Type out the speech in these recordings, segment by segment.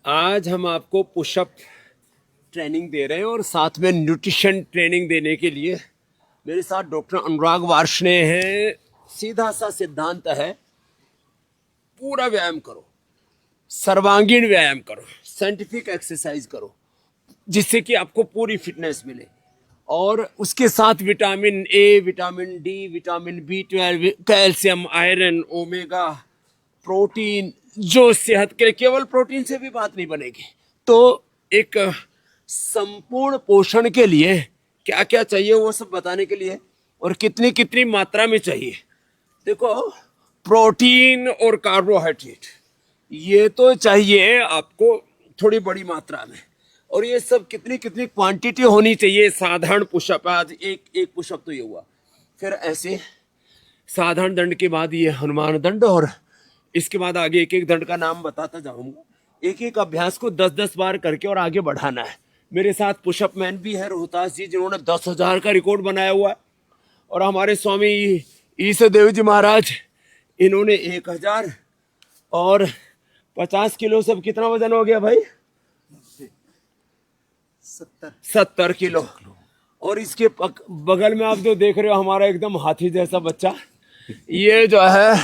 आज हम आपको पुशअप ट्रेनिंग दे रहे हैं और साथ में न्यूट्रिशन ट्रेनिंग देने के लिए मेरे साथ डॉक्टर अनुराग वार्ष्णेय हैं। सीधा सा सिद्धांत है, पूरा व्यायाम करो, सर्वांगीण व्यायाम करो, साइंटिफिक एक्सरसाइज करो, जिससे कि आपको पूरी फिटनेस मिले। और उसके साथ vitamin A, vitamin D, vitamin B12, calcium, iron, omega, protein, जो सेहत के लिए, केवल प्रोटीन से भी बात नहीं बनेगी। तो एक संपूर्ण पोषण के लिए क्या क्या चाहिए वो सब बताने के लिए, और कितनी कितनी मात्रा में चाहिए। देखो, प्रोटीन और कार्बोहाइड्रेट ये तो चाहिए आपको थोड़ी बड़ी मात्रा में, और ये सब कितनी कितनी क्वांटिटी होनी चाहिए। साधारण पुशअप, आज एक पुशअप तो ये हुआ, फिर ऐसे साधारण दंड के बाद ये हनुमान दंड, और इसके बाद आगे एक एक दंड का नाम बताता जाऊंगा। एक एक अभ्यास को 10-10 बार करके और आगे बढ़ाना है। मेरे साथ पुशअप मैन भी है रोहतास जी, जिन्होंने 10,000 का रिकॉर्ड बनाया हुआ है, और हमारे स्वामी ईसदेव जी महाराज, इन्होंने 1,000 और 50 किलो। सब कितना वजन हो गया भाई? 70 किलो। और इसके बगल में आप जो देख रहे हो, हमारा एकदम हाथी जैसा बच्चा, ये जो है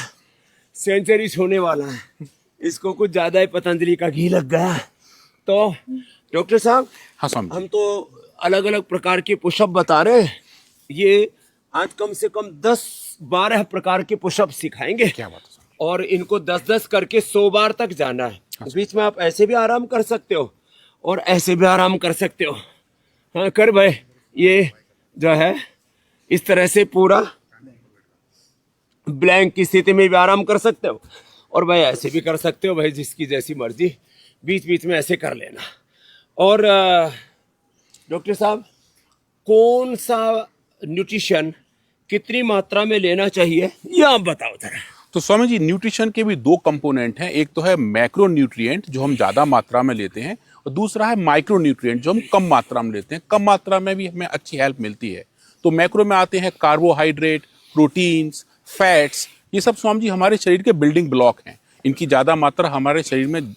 सेंचुरी होने वाला है। इसको कुछ ज्यादा ही पतंजलि का घी लग गया। तो डॉक्टर साहब, हाँ, हम तो अलग अलग प्रकार के पुशअप बता रहे हैं। ये आज कम से कम 10-12 प्रकार के पुशअप सिखाएंगे। क्या बात है। और इनको 10-10 करके 100 बार तक जाना है। बीच में आप ऐसे भी आराम कर सकते हो और ऐसे भी आराम कर सकते हो। हाँ कर भाई, ये जो है इस तरह से पूरा ब्लैंक की स्थिति में भी आराम कर सकते हो, और भाई ऐसे भी कर सकते हो, भाई जिसकी जैसी मर्जी, बीच बीच में ऐसे कर लेना। और डॉक्टर साहब, कौन सा न्यूट्रिशन कितनी मात्रा में लेना चाहिए, ये आप बताओ जरा। तो स्वामी जी, न्यूट्रिशन के भी दो कंपोनेंट हैं। एक तो है मैक्रो न्यूट्रिएंट जो हम ज्यादा मात्रा में लेते हैं, और दूसरा है माइक्रो न्यूट्रिएंट जो हम कम मात्रा में लेते हैं। कम मात्रा में भी हमें अच्छी हेल्प मिलती है। तो मैक्रो में आते हैं कार्बोहाइड्रेट, प्रोटीन्स, फैट्स। ये सब स्वामी जी हमारे शरीर के बिल्डिंग ब्लॉक हैं। इनकी ज्यादा मात्रा हमारे शरीर में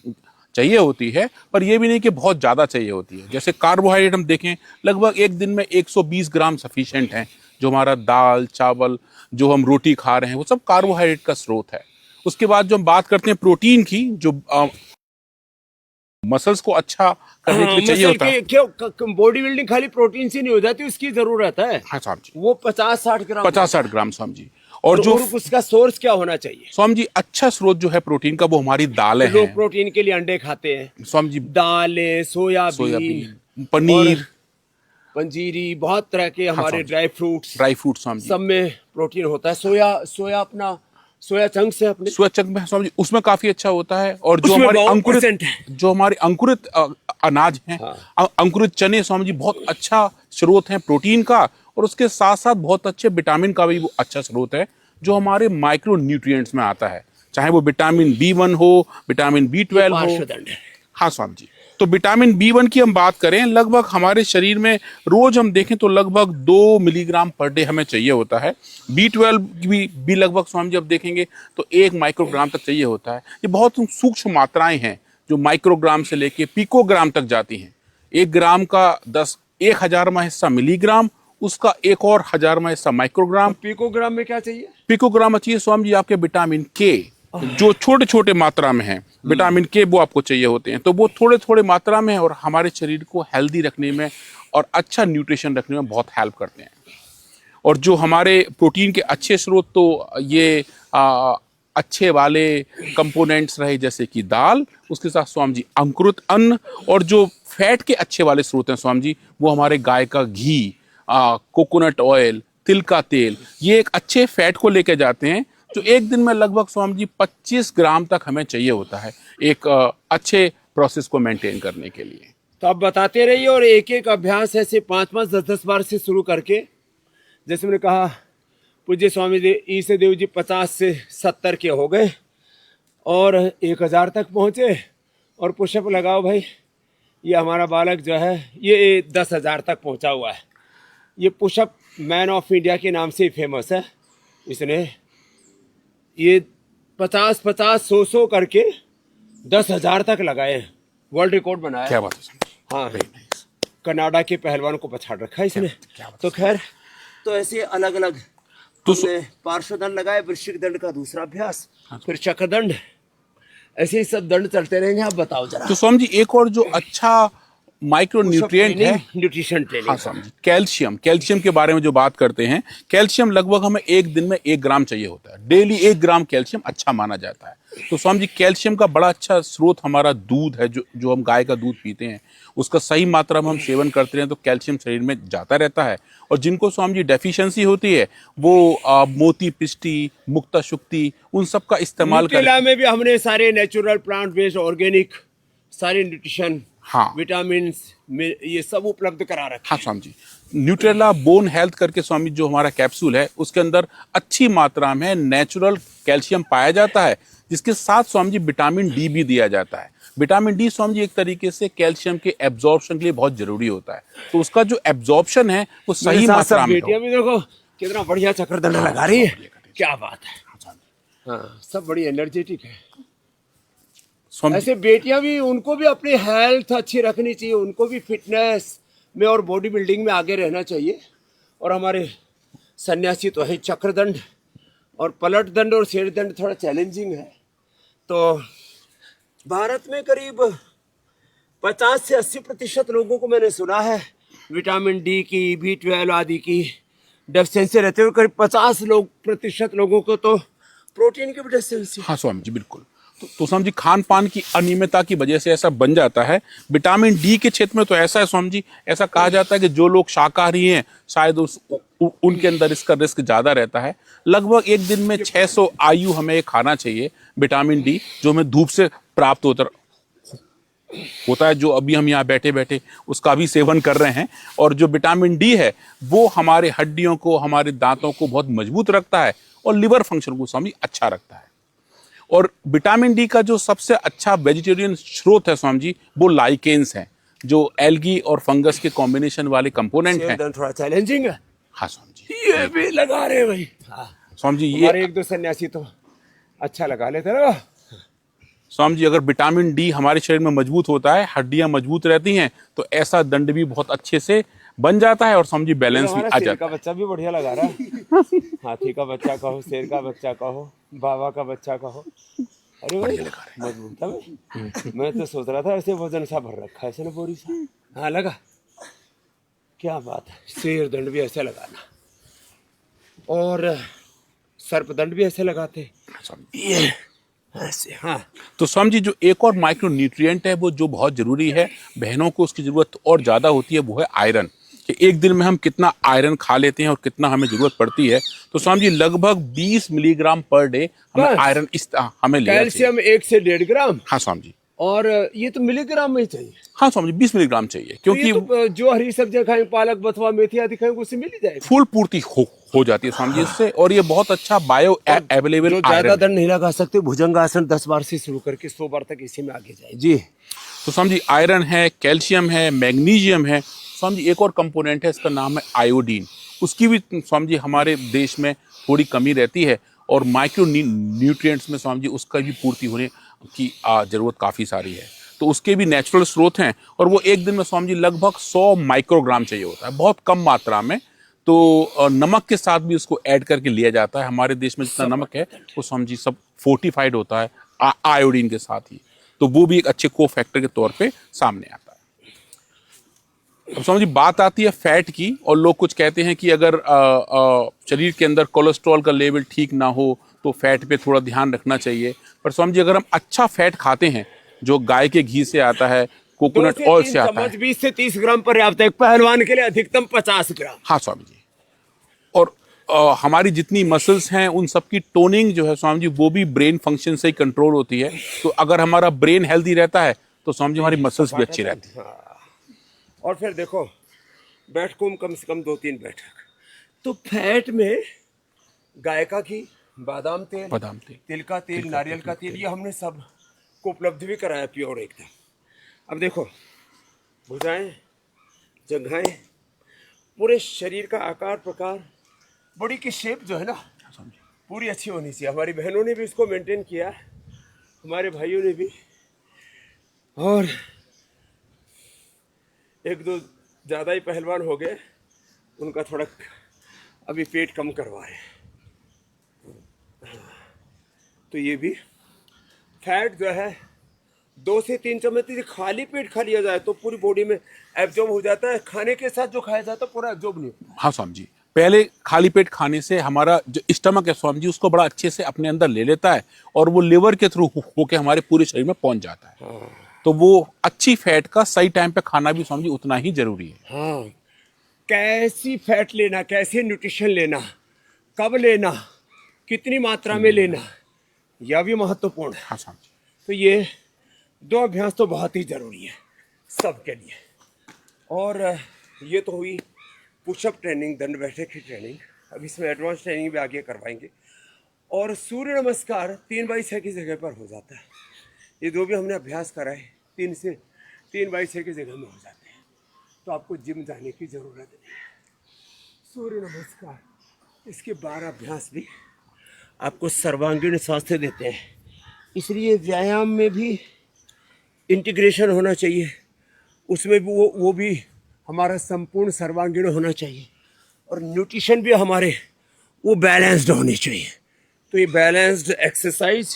चाहिए होती है, पर यह भी नहीं कि बहुत ज्यादा चाहिए होती है। जैसे कार्बोहाइड्रेट हम देखें, लगभग एक दिन में 120 ग्राम सफिशिएंट है। जो हमारा दाल, चावल, जो हम रोटी खा रहे हैं, वो सब कार्बोहाइड्रेट का स्रोत है। उसके बाद जो हम बात करते हैं प्रोटीन की, जो मसल्स को अच्छा करने के लिए चाहिए होता है। क्यों बॉडी बिल्डिंग खाली प्रोटीन से नहीं हो जाती, उसकी जरूरत है। हाँ साहब जी, वो 50-60 ग्राम, 50-60 ग्राम स्वामी जी। और तो जो उसका सोर्स क्या होना चाहिए स्वामी जी, अच्छा स्रोत जो है प्रोटीन का, वो हमारी दालें लोग हैं। प्रोटीन के लिए अंडे खाते हैं स्वामी जी, दालें, सोयाबीन, सोयाबीन, पनीर, पंजीरी, बहुत तरह के हमारे ड्राई फ्रूट्स स्वामी जी। सब में प्रोटीन होता है। सोया अपना सोया चंक्स है अपने, सोया चंक में स्वामी जी, उसमें काफी अच्छा होता है। और जो उसमें हमारे बहुत अंकुरित परसेंट है। जो हमारे अंकुरित अनाज हैं, अंकुरित चने स्वामी जी बहुत अच्छा स्रोत है प्रोटीन का। और उसके साथ साथ बहुत अच्छे विटामिन का भी वो अच्छा स्रोत है, जो हमारे माइक्रो न्यूट्रिएंट्स में आता है। चाहे वो विटामिन B1 हो, विटामिन B12 हो। हाँ स्वामी जी। तो विटामिन B1 की हम बात करें, लगभग हमारे शरीर में रोज हम देखें तो लगभग 2 मिलीग्राम पर डे हमें चाहिए होता है। B12 भी लगभग स्वामी जी अब देखेंगे तो 1 माइक्रोग्राम तक चाहिए होता है। ये बहुत सूक्ष्म मात्राएं हैं जो माइक्रोग्राम से लेके पिकोग्राम तक जाती हैं। 1 ग्राम का 1,000वां हिस्सा मिलीग्राम, उसका 1 और 1,000वां हिस्सा माइक्रोग्राम। पिकोग्राम में क्या चाहिए? पिकोग्राम चाहिए स्वामी जी आपके विटामिन के, जो छोटे छोटे मात्रा में है। विटामिन के वो आपको चाहिए होते हैं, तो वो थोड़े थोड़े मात्रा में और हमारे शरीर को हेल्दी रखने में और अच्छा न्यूट्रिशन रखने में बहुत हेल्प करते हैं। और जो हमारे प्रोटीन के अच्छे स्रोत, तो ये अच्छे वाले कंपोनेंट्स रहे, जैसे कि दाल, उसके साथ स्वामी जी अंकुरित अन्न। और जो फैट के अच्छे वाले स्रोत हैं स्वामी जी, वो हमारे गाय का घी, कोकोनट ऑयल, तिल का तेल, ये एक अच्छे फैट को लेके जाते हैं, जो एक दिन में लगभग स्वामी जी 25 ग्राम तक हमें चाहिए होता है एक अच्छे प्रोसेस को मेंटेन करने के लिए। तो आप बताते रहिए, और एक एक अभ्यास ऐसे 5-5, 10-10 बार से शुरू करके, जैसे मैंने कहा, पूज्य स्वामी ईसदेव जी 50 से 70 के हो गए और 1,000 तक पहुंचे। और पुशअप लगाओ भाई, ये हमारा बालक जो है ये 10,000 तक पहुंचा हुआ है। ये पुशअप मैन ऑफ इंडिया के नाम से फेमस है। इसने ये 50-50, 100-100 करके 10,000 तक लगाए हैं। वर्ल्ड रिकॉर्ड बनाया। क्या बात है स्वामी जी। हाँ, Very nice. कनाडा के पहलवान को पछाड़ रखा है इसने। तो खैर, तो ऐसे अलग अलग तो हमने पार्श्वदंड लगाए, वृश्चिक दंड का दूसरा अभ्यास, फिर चक्रदंड, ऐसे ही सब दंड चलते रहेंगे। आप बताओ जरा। तो स्वामी जी एक और जो अच्छा माइक्रो न्यूट्रिएंट है, न्यूट्रिशन ट्रेनिंग। हाँ स्वामी जी, कैल्शियम। कैल्शियम के बारे में जो बात करते हैं, कैल्शियम लगभग हमें एक दिन में 1 ग्राम चाहिए होता है। डेली 1 ग्राम कैल्शियम अच्छा माना जाता है। तो स्वामी जी कैल्शियम का बड़ा अच्छा स्रोत हमारा दूध है, जो हम गाय का दूध पीते हैं, उसका सही मात्रा में हम सेवन करते हैं तो कैल्शियम शरीर में जाता रहता है। और जिनको स्वामी जी डेफिशिएंसी होती है वो मोती पिष्टी, मुक्ता शुक्ति, उन सब का इस्तेमाल कर। न्यूट्रेला में भी हमने सारे नेचुरल प्लांट बेस्ड ऑर्गेनिक सारे न्यूट्रिशन, हाँ, विटामिन ये सब उपलब्ध करा रखे। हाँ स्वामी जी, न्यूट्रेला बोन हेल्थ करके स्वामी जो हमारा कैप्सूल है उसके अंदर अच्छी मात्रा में नेचुरल कैल्शियम पाया जाता है, जिसके साथ स्वामी जी विटामिन डी भी दिया जाता है। विटामिन डी स्वामी जी एक तरीके से कैल्शियम के एब्जॉर्प्शन के लिए बहुत जरूरी होता है, तो उसका जो एब्जॉर्प्शन है वो सही मात्रा में हो। बेटियां भी देखो कितना बढ़िया चक्रदंड लगा रही है, क्या बात है। हाँ, सब बड़ी एनर्जेटिक है। ऐसे बेटियां भी, उनको भी अपनी हेल्थ अच्छी रखनी चाहिए, उनको भी फिटनेस में और बॉडी बिल्डिंग में आगे रहना चाहिए। और हमारे सन्यासी तो है चक्रदंड और पलट दंड और शेर दंड थोड़ा चैलेंजिंग है। तो भारत में करीब 50 से 80% लोगों को मैंने सुना है विटामिन डी की, B12 आदि की डेफिशिएंसी रहते हुए, करीब 50% लोगों को तो प्रोटीन की भी डेफिशिएंसी। हाँ स्वामी जी बिल्कुल। तो स्वामी जी खान पान की अनियमितता की वजह से ऐसा बन जाता है। विटामिन डी के क्षेत्र में तो ऐसा है स्वामी जी, ऐसा कहा जाता है कि जो लोग शाकाहारी हैं शायद उनके अंदर इसका रिस्क ज्यादा रहता है। लगभग एक दिन में 600 आयु हमें खाना चाहिए विटामिन डी, जो हमें धूप से प्राप्त होता है, जो अभी हम यहाँ बैठे बैठे उसका भी सेवन कर रहे हैं। और जो विटामिन डी है वो हमारे हड्डियों को, हमारे दांतों को बहुत मजबूत रखता है और लिवर फंक्शन को स्वामी अच्छा रखता है। और विटामिन डी का जो सबसे अच्छा वेजिटेरियन स्रोत है स्वामी जी वो लाइकेन्स हैं, जो एल्गी और फंगस के कॉम्बिनेशन वाले कंपोनेंट हैं। थोड़ा चैलेंजिंग है। हाँ स्वामी जी, ये भी लगा रहे भाई। हाँ। स्वामी जी हमारे ये 1-2 सन्यासी तो अच्छा लगा लेते ना। स्वामी जी अगर विटामिन डी हमारे शरीर में मजबूत होता है, हड्डियां मजबूत रहती हैं, तो ऐसा दंड भी बहुत अच्छे से बन जाता है और स्वामी जी बैलेंस भी आ जाता का है। बच्चा भी बढ़िया लगा रहा है। हाथी का बच्चा कहो, शेर का बच्चा कहो, बाबा का बच्चा कहो, अरे भाई मजबूत है भाई। मैं तो सोच रहा था ऐसे वजन सा भर रखा है इसने बोरी सा। हाँ लगा, क्या बात है। शेर दंड भी ऐसे लगाना और सर्प दंड भी ऐसे लगाते ये ऐसे। हाँ, तो स्वामी जी जो एक और माइक्रो न्यूट्रिएंट है वो जो बहुत जरूरी है, बहनों को उसकी जरूरत और ज्यादा होती है, वो है आयरन। कि एक दिन में हम कितना आयरन खा लेते हैं और कितना हमें जरूरत पड़ती है। तो स्वामी जी लगभग 20 मिलीग्राम पर डे हमें आयरन हमें लेना चाहिए। कैल्शियम 1 से 1.5 ग्राम। हाँ स्वामी जी। और ये तो मिलीग्राम में ही चाहिए। हाँ स्वामी जी 20 मिलीग्राम चाहिए, क्योंकि तो जो हरी सब्जियां खाएंगे, पालक बथुआ मेथी आदि खाएंगे, उससे मिल ही जाएगा। फुल पूर्ति हो जाती है स्वामी जी इससे। और ये बहुत अच्छा बायो अवेलेबल जो ज्यादा दंड नहीं लगा सकते, भुजंगासन 10 बार से शुरू करके 100 बार तक इसी में आगे जाए जी। तो स्वामी जी आयरन है, कैल्शियम है, मैग्नीशियम है। स्वामी जी एक और कंपोनेंट है, इसका नाम है आयोडीन। उसकी भी स्वामी जी हमारे देश में थोड़ी कमी रहती है और माइक्रो न्यूट्रिएंट्स में स्वामी जी उसका भी पूर्ति होने की जरूरत काफ़ी सारी है। तो उसके भी नेचुरल स्रोत हैं और वो एक दिन में स्वामी जी लगभग 100 माइक्रोग्राम चाहिए होता है, बहुत कम मात्रा में। तो नमक के साथ भी उसको ऐड करके लिया जाता है। हमारे देश में जितना नमक है वो स्वामी जी सब फोर्टिफाइड होता है आयोडीन के साथ ही, तो वो भी एक अच्छे को फैक्टर के तौर पे सामने आता है। अब स्वामी जी बात आती है फैट की, और लोग कुछ कहते हैं कि अगर शरीर के अंदर कोलेस्ट्रॉल का लेवल ठीक ना हो तो फैट पे थोड़ा ध्यान रखना चाहिए। पर स्वामी जी अगर हम अच्छा फैट खाते हैं जो गाय के घी से आता है, कोकोनट ऑयल से आता है, 20 से 30 ग्राम पर्याप्त है। पहलवान के लिए अधिकतम 50 ग्राम। हाँ स्वामी जी। और हमारी जितनी मसल्स हैं उन सबकी टोनिंग जो है स्वामी जी वो भी ब्रेन फंक्शन से ही कंट्रोल होती है। तो अगर हमारा ब्रेन हेल्दी रहता है तो स्वामी जी हमारी मसल्स भी अच्छी रहती है। और फिर देखो बैठक कम से कम 2-3 बैठक। तो फैट में गाय का घी, बादाम तेल, तिल का तेल, नारियल का तेल, ये हमने सब को उपलब्ध भी कराया प्योर एकदम। अब देखो भुजाएं, जंघाएं, पूरे शरीर का आकार प्रकार, बॉडी की शेप जो है ना पूरी अच्छी होनी चाहिए। हमारी बहनों ने भी इसको मेंटेन किया, हमारे भाइयों ने भी। और एक दो ज़्यादा ही पहलवान हो गए, उनका थोड़ा अभी पेट कम करवाए। तो ये भी फैट जो है 2 से 3 चम्मच यदि खाली पेट खा लिया जाए तो पूरी बॉडी में एब्जॉर्ब हो जाता है। खाने के साथ जो खाया जाता है पूरा एब्जॉर्ब नहीं होता। हाँ स्वामी जी, पहले खाली पेट खाने से हमारा जो स्टमक है स्वामी जी उसको बड़ा अच्छे से अपने अंदर ले लेता है और वो लिवर के थ्रू होके हमारे पूरे शरीर में पहुंच जाता है। तो वो अच्छी फैट का सही टाइम पे खाना भी स्वामी जी उतना ही जरूरी है। हाँ, कैसी फैट लेना, कैसे न्यूट्रिशन लेना, कब लेना, कितनी मात्रा में लेना, यह भी महत्वपूर्ण है। हाँ स्वामी जी। तो ये 2 अभ्यास तो बहुत ही ज़रूरी है सबके लिए। और ये तो हुई पुशअप ट्रेनिंग, दंड बैठक की ट्रेनिंग। अब इसमें एडवांस ट्रेनिंग भी आगे करवाएंगे। और सूर्य नमस्कार 3x6 की जगह पर हो जाता है। ये 2 भी हमने अभ्यास कराए 3x6 की जगह में हो जाते हैं। तो आपको जिम जाने की ज़रूरत नहीं है। सूर्य नमस्कार, इसके 12 अभ्यास भी आपको सर्वांगीण स्वास्थ्य देते हैं। इसलिए व्यायाम में भी इंटीग्रेशन होना चाहिए, उसमें भी वो भी हमारा संपूर्ण सर्वांगीण होना चाहिए। और न्यूट्रिशन भी हमारे वो बैलेंस्ड होनी चाहिए। तो ये बैलेंस्ड एक्सरसाइज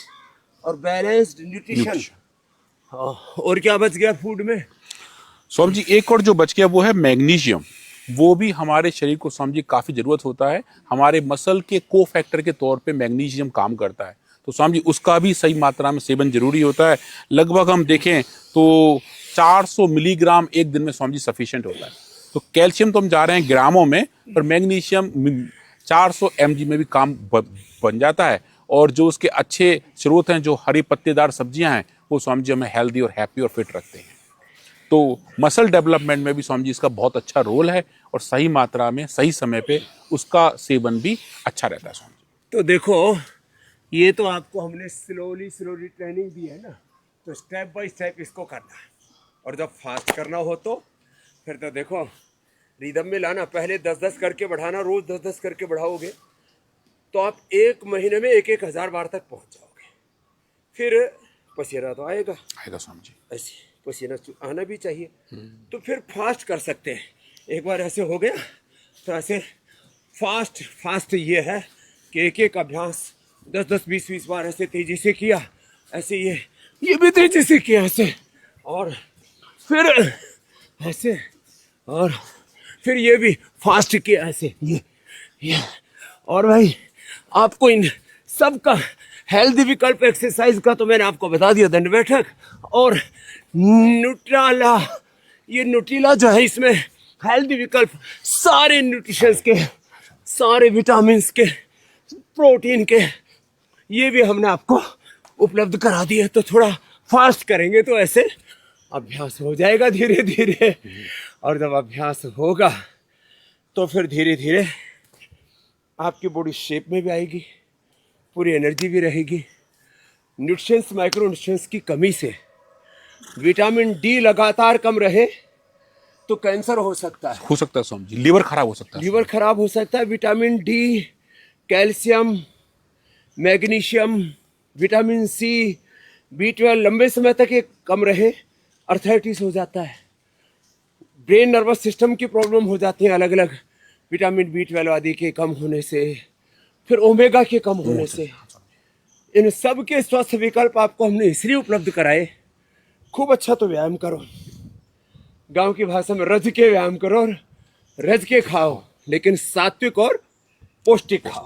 और बैलेंस्ड न्यूट्रिशन। हाँ, और क्या बच गया फूड में? स्वामी जी एक और जो बच गया वो है मैग्नीशियम। वो भी हमारे शरीर को स्वामी जी काफी जरूरत होता है। हमारे मसल के को फैक्टर के तौर पे मैग्नीशियम काम करता है। तो स्वामी जी उसका भी सही मात्रा में सेवन जरूरी होता है। लगभग हम देखें तो 400 मिलीग्राम एक दिन में स्वामी जी सफिशिएंट होता है। तो कैल्शियम तो हम जा रहे हैं ग्रामों में, पर मैग्नीशियम 400 mg में भी काम बन जाता है। और जो उसके अच्छे स्रोत हैं, जो हरी पत्तेदार सब्जियां हैं, वो स्वामी जी हमें हेल्दी और हैप्पी और फिट रखते हैं। तो मसल डेवलपमेंट में भी स्वामी जी इसका बहुत अच्छा रोल है और सही मात्रा में सही समय पे उसका सेवन भी अच्छा रहता है स्वामी जी। तो देखो, ये तो आपको हमने स्लोली ट्रेनिंग दी है ना, तो स्टेप बाय स्टेप इसको करना है। और जब फास्ट करना हो तो फिर तो देखो रिदम में लाना। पहले 10-10 करके बढ़ाना, रोज 10-10 करके बढ़ाओगे तो आप 1 महीने में 1-1 हज़ार बार तक पहुंच जाओगे। फिर पसीना तो आएगा स्वामी जी, ऐसे पसीना आना भी चाहिए। तो फिर फास्ट कर सकते हैं। एक बार ऐसे हो गया तो ऐसे फास्ट ये है कि 1-1 अभ्यास 10-10, 20-20 बार ऐसे तेजी से किया, ऐसे ये भी तेजी से किया ऐसे, और फिर ऐसे, और फिर ये भी फास्ट किया ऐसे, ये। और भाई आपको इन सब का हेल्दी विकल्प एक्सरसाइज का तो मैंने आपको बता दिया, दंड बैठक और न्यूट्राला। ये न्यूट्रीला जो है, इसमें हेल्दी विकल्प सारे न्यूट्रिशंस के, सारे विटामिन के, प्रोटीन के, ये भी हमने आपको उपलब्ध करा दिए। तो थोड़ा फास्ट करेंगे तो ऐसे अभ्यास हो जाएगा धीरे धीरे। और जब अभ्यास होगा तो फिर धीरे धीरे आपकी बॉडी शेप में भी आएगी, पूरी एनर्जी भी रहेगी। न्यूट्रिशंस, माइक्रो न्यूट्रिशंस की कमी से विटामिन डी लगातार कम रहे तो कैंसर हो सकता है, स्वामी जी। लीवर खराब हो सकता है, लीवर खराब हो सकता है। Vitamin D, calcium, magnesium, vitamin C, B12 लंबे समय तक ये कम रहे, अर्थराइटिस हो जाता है। ब्रेन नर्वस सिस्टम की प्रॉब्लम हो जाती है अलग अलग, विटामिन B12 आदि के कम होने से, फिर ओमेगा के कम होने से। इन सब के स्वास्थ्य विकल्प आपको हमने इसलिए उपलब्ध कराए। खूब अच्छा तो व्यायाम करो, गांव की भाषा में रज के व्यायाम करो और रज के खाओ, लेकिन सात्विक और पौष्टिक खाओ।